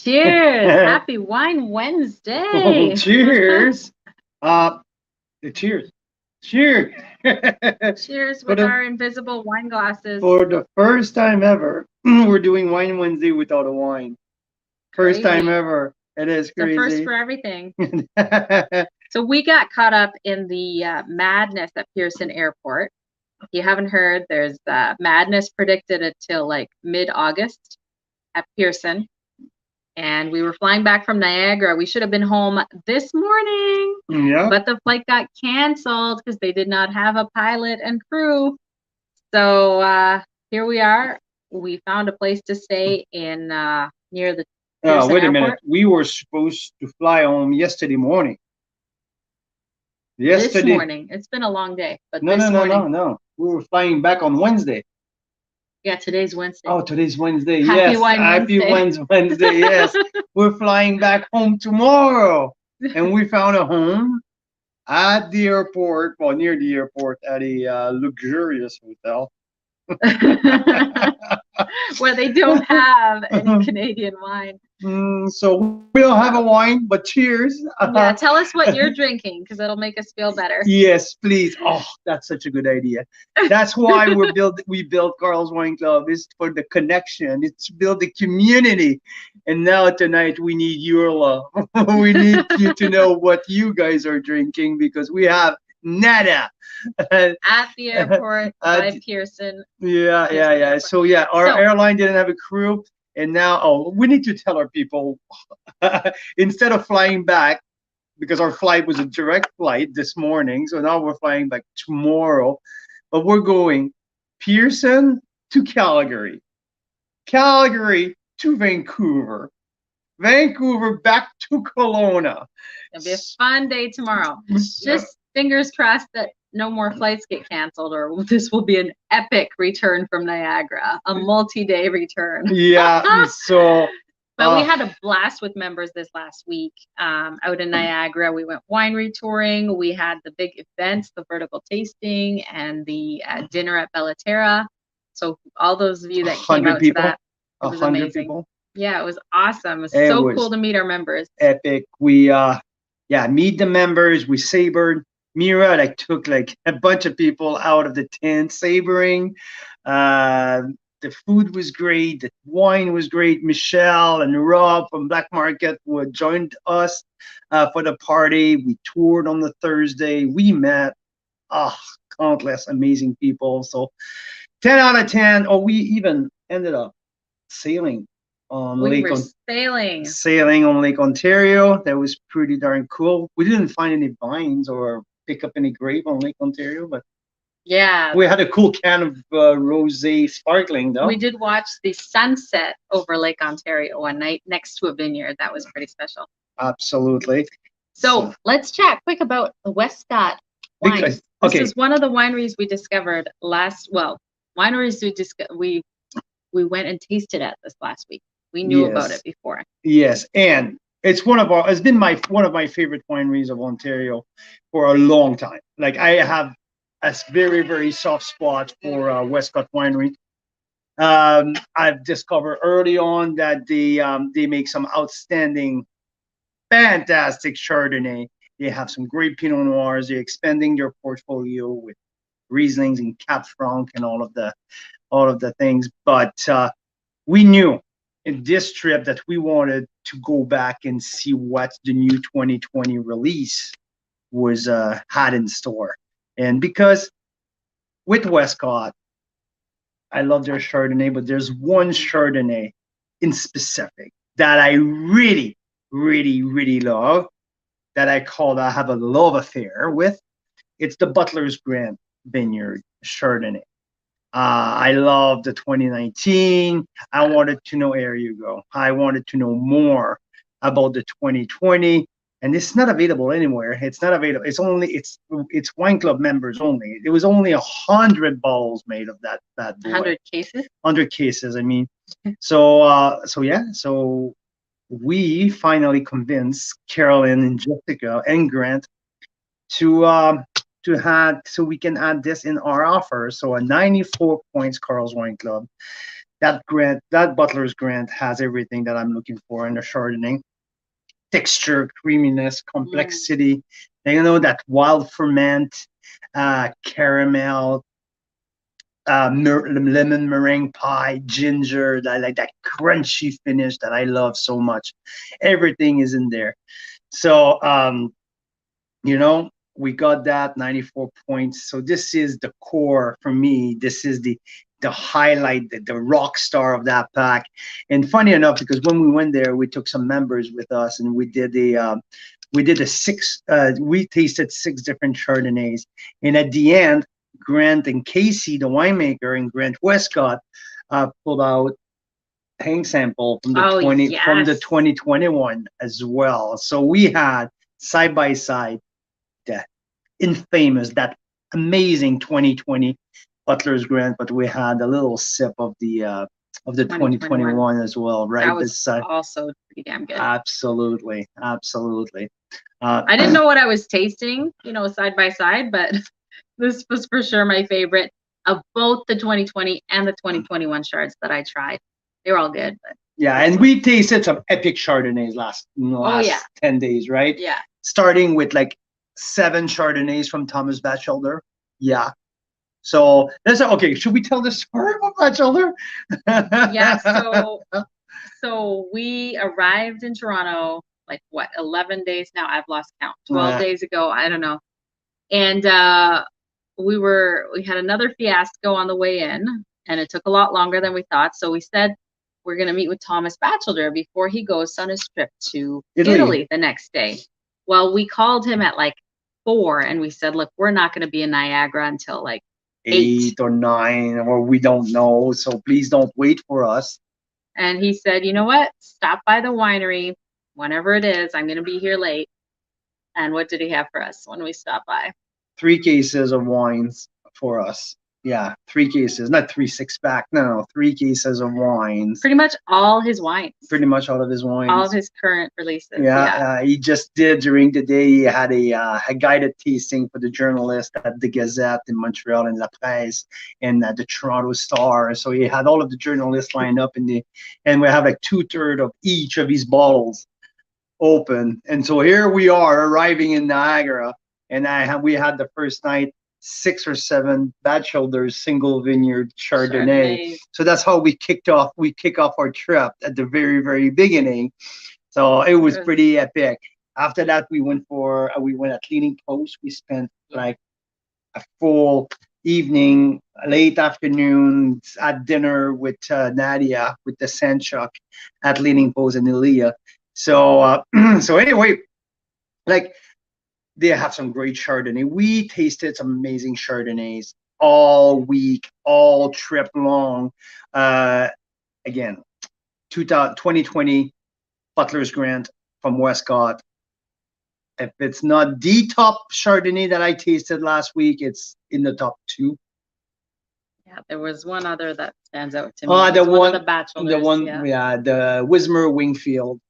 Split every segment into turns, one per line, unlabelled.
Cheers. Happy Wine
Oh,
Wednesday.
cheers. Uh, cheers. Cheers.
Cheers
for
with
the
our invisible wine glasses.
for the first time ever, we're doing Wine Wednesday without a wine. First time
Crazy.
ever. It is
It's a first
crazy.
for everything. So we got caught up in the madness at Pearson Airport. If you haven't heard, there's madness predicted until like mid-August at Pearson. And we were flying back from Niagara. We should have been home this morning,
Yeah.
but the flight got canceled because they did not have a pilot and crew. So here we are. We found a place to stay in near the Pearson
Wait a minute.
Airport
We were supposed to fly home yesterday morning.
this
Yesterday.
morning. It's been a long day, but
No, no,
this
no, no,
morning.
no. We were flying back on Wednesday.
Yeah, today's Wednesday.
Oh, today's Wednesday.
Happy
Yes.
Wine
Happy
Wednesday.
Wednesday. Yes. We're flying back home tomorrow. And we found a home at the airport, well, near the airport, at a luxurious hotel.
Where they don't have any Canadian wine.
So we don't have a wine, but cheers.
Yeah, tell us what you're drinking because it'll make us feel better.
Yes, please. Oh, that's such a good idea. That's why we built Carl's Wine Club is for the connection. It's to build the community. And now tonight we need your love. We need you to know what you guys are drinking because we have nada.
At the airport by Pearson.
Yeah. So yeah, our airline didn't have a crew. And now, we need to tell our people instead of flying back, because our flight was a direct flight this morning. So now we're flying back tomorrow. But we're going Pearson to Calgary, Calgary to Vancouver, Vancouver back to Kelowna.
It'll be a fun day tomorrow. Just fingers crossed that no more flights get canceled, or this will be an epic return from Niagara, a multi-day return.
Yeah. So.
But we had a blast with members this last week out in Niagara. We went winery touring. We had the big events, the vertical tasting, and the dinner at Bellaterra. So all those of you that came out to that, it was amazing. People. Yeah, it was awesome. It was cool to meet our members.
Epic. We meet the members. We sabered. Mira like took like a bunch of people out of the tent sabering. The food was great. The wine was great. Michelle and Rob from Black Market joined us for the party. We toured on the Thursday. We met countless amazing people. So 10 out of 10. Oh, we even ended up sailing on sailing on Lake Ontario. That was pretty darn cool. We didn't find any vines or pick up any grape on Lake Ontario, but
yeah,
we had a cool can of rosé sparkling though.
We did watch the sunset over Lake Ontario one night next to a vineyard. That was pretty special.
Absolutely.
So let's chat quick about the Westcott wine. This is one of the wineries we discovered wineries we went and tasted at this last week. We knew about it before.
Yes, and it's it's been one of my favorite wineries of Ontario for a long time. Like I have a very, very soft spot for Westcott Winery. I've discovered early on that they make some outstanding, fantastic Chardonnay. They have some great Pinot Noirs. They're expanding their portfolio with Rieslings and Cab Franc and all of the things. But we knew in this trip that we wanted to go back and see what the new 2020 release was had in store. And because with Westcott, I love their Chardonnay, but there's one Chardonnay in specific that I really, really, really love, that I have a love affair with. It's the Butler's Grant Vineyard Chardonnay. I love the 2019. I wanted to know, here you go. I wanted to know more about the 2020. And it's not available anywhere. It's not available. It's wine club members only. It was only 100 bottles made of that boy.
100 cases.
100 cases. I mean, so we finally convinced Carolyn and Jessica and Grant to so we can add this in our offer. So a 94 points Carl's Wine Club. that Butler's Grant has everything that I'm looking for in a Chardonnay. Texture, creaminess, complexity. You know, that wild ferment, caramel, lemon meringue pie, ginger, that like that crunchy finish that I love so much. Everything is in there. So you know, we got that 94 points. So this is the core for me. This is the highlight, the rock star of that pack. And funny enough, because when we went there, we took some members with us, and we did we tasted 6 different Chardonnays. And at the end, Grant and Casey, the winemaker, and Grant Westcott pulled out hang sample from the from the 2021 as well. So we had side by side that infamous, that amazing 2020 Butler's Grant, but we had a little sip of the 2021 as well, right?
That was also pretty damn good.
Absolutely.
I didn't know what I was tasting, you know, side by side, but this was for sure my favorite of both the 2020 and the 2021 Chards that I tried. They were all good, but
yeah, and we tasted some epic Chardonnays last 10 days, right?
Yeah.
Starting with like 7 Chardonnays from Thomas Batchelder. Yeah. So that's okay. Should we tell the story about Batchelder?
Yeah. So we arrived in Toronto like what, 11 days now? I've lost count. 12 days ago. I don't know. And we had another fiasco on the way in, and it took a lot longer than we thought. So we said we're going to meet with Thomas Batchelder before he goes on his trip to Italy the next day. Well, we called him at like 4, and we said, look, we're not going to be in Niagara until like 8
or 9, or we don't know. So please don't wait for us.
And he said, you know what? Stop by the winery whenever it is. I'm going to be here late. And what did he have for us when we stopped by?
3 cases of wines for us. Yeah, 3 cases, not 3 6-pack. No, 3 cases of wines.
Pretty much all his wines.
Pretty much all of his wines.
All of his current releases.
Yeah. He just did during the day. He had a guided tasting for the journalist at the Gazette in Montreal and La Presse and the Toronto Star. So he had all of the journalists lined up and we have like 2/3 of each of these bottles open. And so here we are arriving in Niagara, and we had the first night 6 or 7 Batchelder's single vineyard Chardonnay. So that's how we kick off our trip at the very, very beginning. So it was pretty epic. After that, we went at Leaning Post. We spent like a full evening, late afternoon at dinner with Nadia, with the Sanchuk at Leaning Post in Ilia. So so anyway, like, they have some great Chardonnay. We tasted some amazing Chardonnays all week, all trip long. Again, 2020 Butler's Grant from Westcott. If it's not the top Chardonnay that I tasted last week, it's in the top 2.
Yeah, there was one other that stands out to me. The one of the Batchelors.
The Wismer Wingfield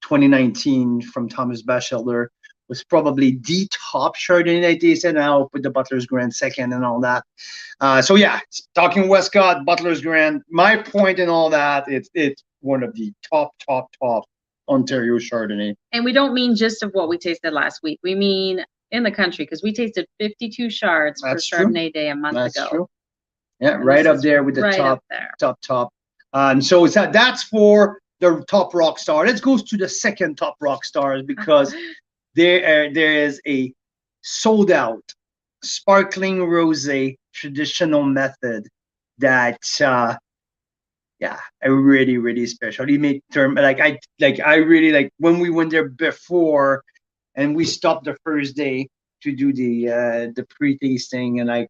2019 from Thomas Batchelder was probably the top Chardonnay I tasted, and I'll put the Butler's Grant second and all that. So yeah, talking Westcott, Butler's Grant, my point in all that, it's one of the top Ontario Chardonnay.
And we don't mean just of what we tasted last week. We mean in the country, because we tasted 52 Chards for Chardonnay Day a month ago.
That's true. Yeah, right up there with the top. So that's for the top rock star. Let's go to the second top rock stars, because there is a sold out sparkling rosé traditional method that really, really special. He made I really like when we went there before, and we stopped the first day to do the pre-tasting, and like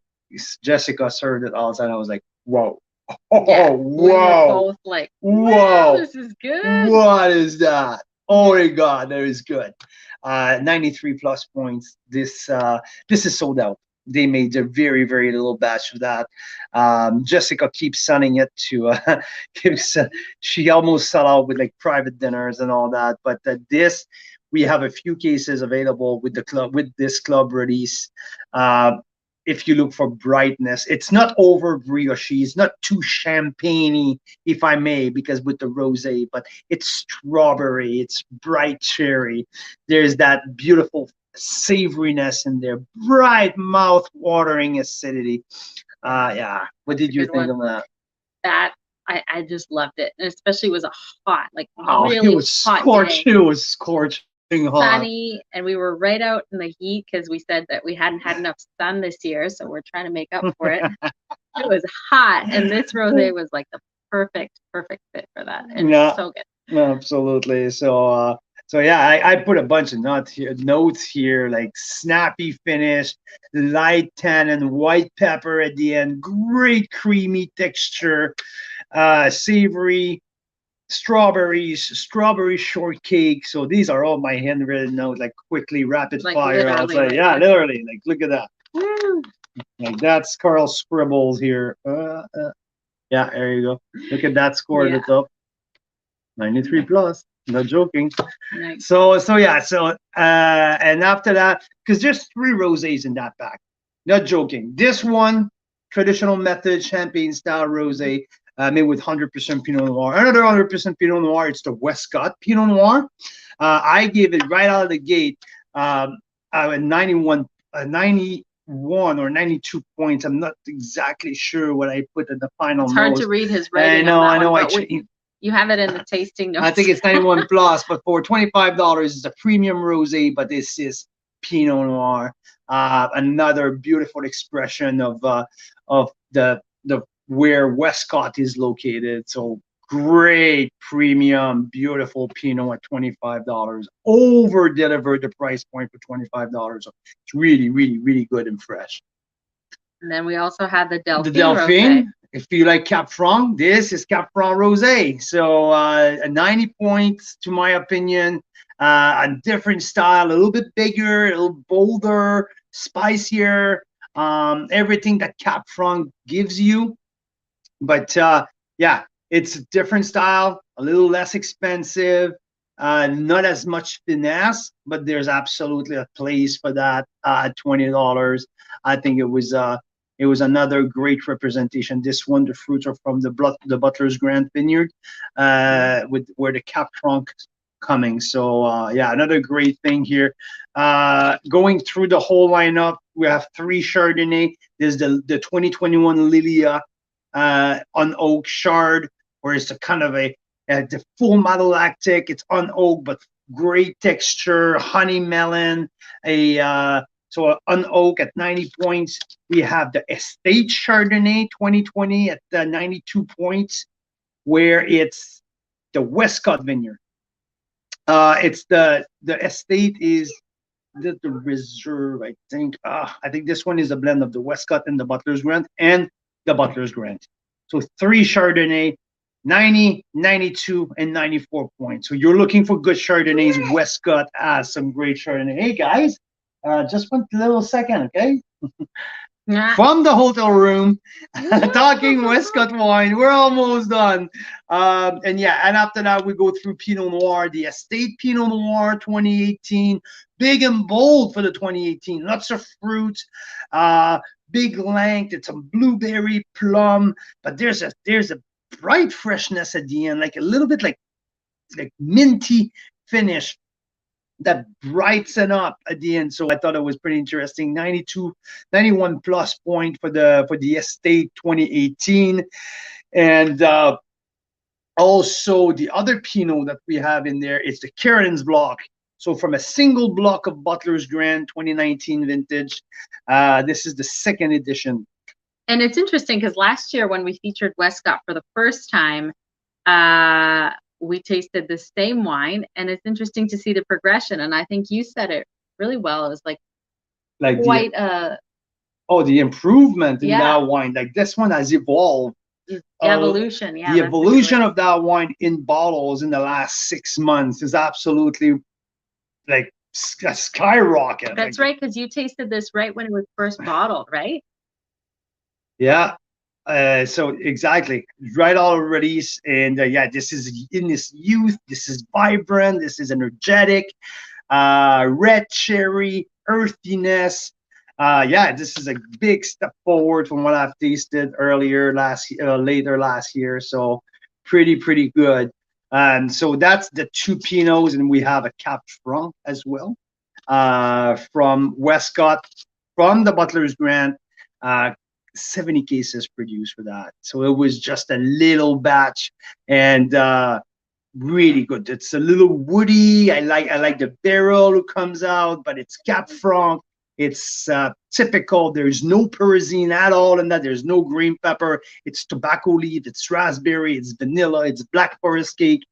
Jessica served it all, and I was like, whoa.
Whoa. We were both like, whoa, this is good.
What is that? Oh my God, that is good. 93 plus points. This is sold out. They made a very, very little batch of that. Jessica keeps sending it to she almost sell out with like private dinners and all that. But we have a few cases available with this club release. if you look for brightness. It's not over brioche. It's not too champagne-y, if I may, because with the rosé, but it's strawberry. It's bright cherry. There's that beautiful savoriness in there, bright mouth-watering acidity. Yeah. What did you think of that?
That I just loved it, and especially it was a hot, like
Oh,
really
it was
hot
scorched.
day.
It was scorching hot.
Sunny, and we were right out in the heat because we said that we hadn't had enough sun this year, so we're trying to make up for it. It was hot, and this rosé was like the perfect fit for that. It's
Yeah,
so good.
absolutely. So yeah, I put a bunch of notes here, like snappy finish, light tannin, white pepper at the end, great creamy texture, savory, strawberry shortcake. So these are all my handwritten notes, like quickly rapid
Like
fire. I'll say,
literally,
yeah,
like
literally, like look at that.
woo.
Like that's Carl scribbles here. Yeah, there you go. Look at that score at the top. 93 plus. No joking.
Nice.
So yeah. And after that, because there's 3 rosés in that pack. Not joking. This one, traditional method champagne style rosé, made with 100% Pinot Noir. Another 100% Pinot Noir. It's the Westcott Pinot Noir. I gave it right out of the gate 91 or 92 points. I'm not exactly sure what I put in the final.
It's hard to read his writing.
I know.
You have it in the tasting notes.
I think it's 91 plus, but for $25, it's a premium rosé. But this is Pinot Noir, another beautiful expression of the where Westcott is located. So great premium, beautiful Pinot at $25. Over delivered the price point for $25. So it's really, really, really good and fresh.
And then we also had the Delphine.
Rosé. If you like Cap Franc, this is Cap Franc Rosé. So 90 points, to my opinion. A different style, a little bit bigger, a little bolder, spicier. Everything that Cap Franc gives you. But yeah, it's a different style, a little less expensive, not as much finesse, but there's absolutely a place for that at $20. I think it was another great representation. This one, the fruits are from the Butler's Grant Vineyard, with where the Cap Franc coming. So yeah, another great thing here. Going through the whole lineup, we have 3 Chardonnay. There's the 2021 Lilia unoaked Chard, where it's a kind of the full malolactic. It's unoaked but great texture, honey melon, so unoaked at 90 points. We have the Estate Chardonnay 2020 at 92 points, where it's the Westcott Vineyard. It's the Estate is the Reserve, I think. I think this one is a blend of the Westcott and the Butler's Grant and the Butler's Grant. So 3 Chardonnay, 90, 92, and 94 points. So you're looking for good Chardonnays. Westcott has some great Chardonnay. Hey guys, just one little second, okay? From the hotel room, talking Westcott wine. We're almost done. And yeah, and after that, we go through Pinot Noir, the Estate Pinot Noir 2018. Big and bold for the 2018. Lots of fruit, big length. It's a blueberry plum, but there's a bright freshness at the end, like a little bit like minty finish that brightens up at the end. So I thought it was pretty interesting. 91 plus point for the Estate 2018. And also the other Pinot that we have in there is the Carolyn's block. So from a single block of Butler's Grant 2019 vintage, this is the 2nd edition.
And it's interesting because last year when we featured Westcott for the first time, we tasted the same wine, and it's interesting to see the progression. And I think you said it really well. It was like quite the
improvement in that wine. Like this one has evolved.
The evolution,
the evolution of that wine in bottles in the last 6 months is absolutely like a skyrocket.
That's right, because you tasted this right when it was first bottled, right?
Yeah. So exactly, right out of release, and yeah, this is in this youth. This is vibrant. This is energetic, red cherry, earthiness, Yeah, this is a big step forward from what I've tasted later last year. So pretty good. And so that's the two Pinots, and we have a Cap Franc as well, from Westcott, from the Butler's Grant. Uh, 70 cases produced for that. So it was just a little batch, and really good. It's a little woody. I like the barrel who comes out, but it's Cap Franc. It's typical. There's no pyrazine at all in that. There's no green pepper. It's tobacco leaf. It's raspberry. It's vanilla. It's black forest cake.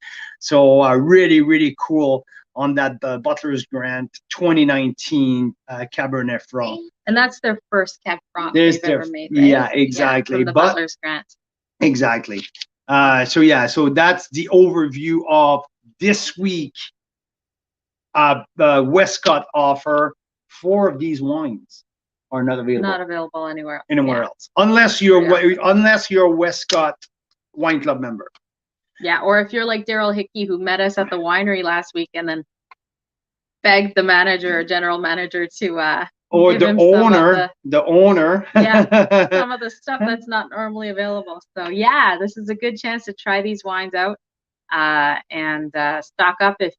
So really cool on that Butler's Grant 2019 Cabernet Franc.
And that's their first Cab Franc they've ever made, right?
Yeah, exactly.
From the Butler's Grant.
Exactly. So that's the overview of this week. The Westcott offer. 4 of these wines are not available.
Not available anywhere
else, unless you're a Westcott Wine Club member.
Yeah, or if you're like Daryl Hickey, who met us at the winery last week and then begged the general manager to
or the owner,
yeah, some of the stuff that's not normally available. So yeah, this is a good chance to try these wines out and stock up if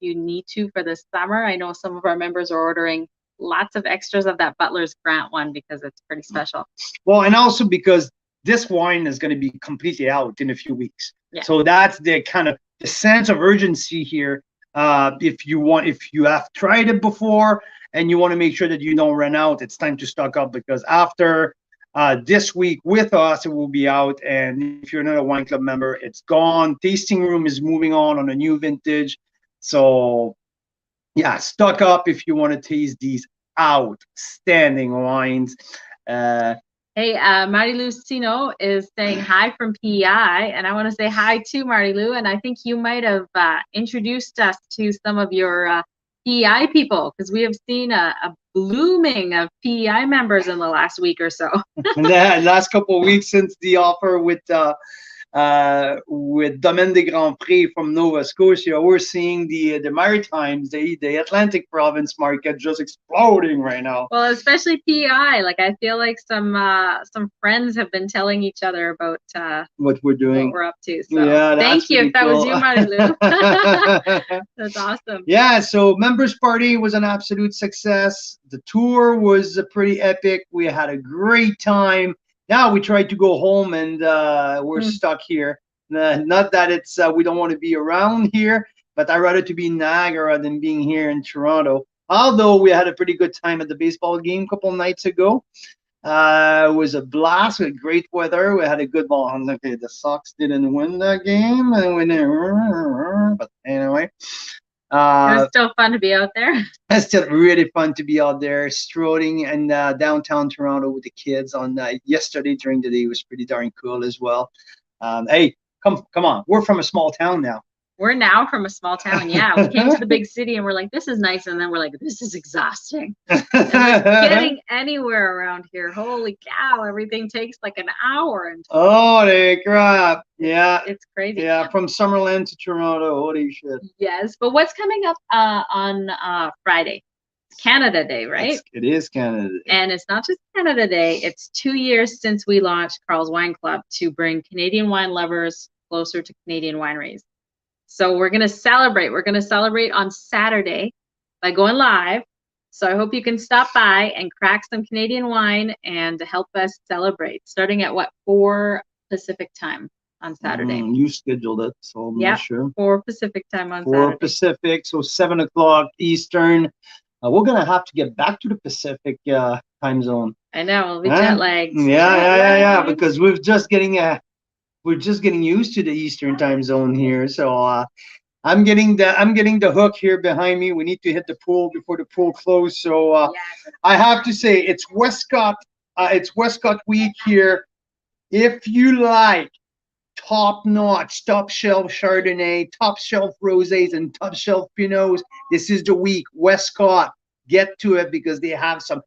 you need to for this summer. I know some of our members are ordering lots of extras of that Butler's Grant one because it's pretty special.
Well, and also because this wine is going to be completely out in a few weeks. Yeah. So that's the kind of the sense of urgency here. If you have tried it before and you want to make sure that you don't run out, it's time to stock up, because after this week with us, it will be out. And if you're not a wine club member, it's gone. Tasting room is moving on a new vintage. So yeah, stock up if you want to taste these outstanding wines.
Hey, Marty Lucino is saying hi from PEI, and I want to say hi to Marty Lou. And I think you might have introduced us to some of your PEI people, because we have seen a blooming of PEI members in the last week or so.
The last couple of weeks since the offer with Domaine des Grands Prix from Nova Scotia, we're seeing the Maritimes, the Atlantic province market just exploding right now.
Well, especially PEI. Like, I feel like some friends have been telling each other about
what we're doing,
what we're up to. So
yeah,
thank you. If that
cool.
was you, Marilu. That's awesome.
Yeah, so members party was an absolute success. The tour was pretty epic. We had a great time. Now we tried to go home, and we're stuck here. Not that it's we don't want to be around here, but I'd rather to be in Niagara than being here in Toronto. Although we had a pretty good time at the baseball game a couple nights ago. It was a blast with great weather. We had a good ball. Okay, the Sox didn't win that game, but anyway.
It was still fun to be out there.
It's still really fun to be out there, strolling in downtown Toronto with the kids on yesterday during the day. It was pretty darn cool as well. Hey, come on. We're from a small town now.
We're now from a small town. Yeah, we came to the big city and we're like, this is nice. And then we're like, this is exhausting. And like, getting anywhere around here, holy cow, everything takes like an hour. And
holy crap. Yeah.
It's crazy.
Yeah, from Summerlin to Toronto. Holy shit.
Yes. But what's coming up on Friday? Canada Day, right?
It is Canada Day.
And it's not just Canada Day. It's 2 years since we launched Carl's Wine Club to bring Canadian wine lovers closer to Canadian wineries. So we're going to celebrate. We're going to celebrate on Saturday by going live. So I hope you can stop by and crack some Canadian wine and help us celebrate. Starting at 4 Pacific time on Saturday.
You scheduled it, so I'm not sure.
4 Pacific time on
4
Saturday.
4 Pacific, so 7 o'clock Eastern. We're going to have to get back to the Pacific time zone.
I know. We'll be jet lagged.
Yeah, because we're just getting used to the Eastern time zone here. So I'm getting the hook here behind me. We need to hit the pool before the pool closes. So I have to say it's Westcott week here. If you like top-notch, top-shelf Chardonnay, top-shelf rosés, and top-shelf Pinots, this is the week. Westcott, get to it, because they have some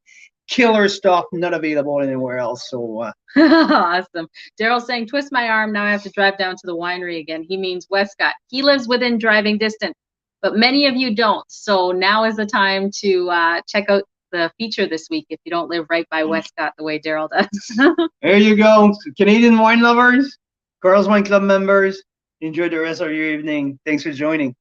killer stuff not available anywhere else. So
awesome. Daryl's saying, twist my arm, now I have to drive down to the winery again. He means Westcott. He lives within driving distance, but many of you don't. So now is the time to check out the feature this week if you don't live right by Westcott the way Daryl does.
There you go. Canadian wine lovers, Carl's Wine Club members, enjoy the rest of your evening. Thanks for joining.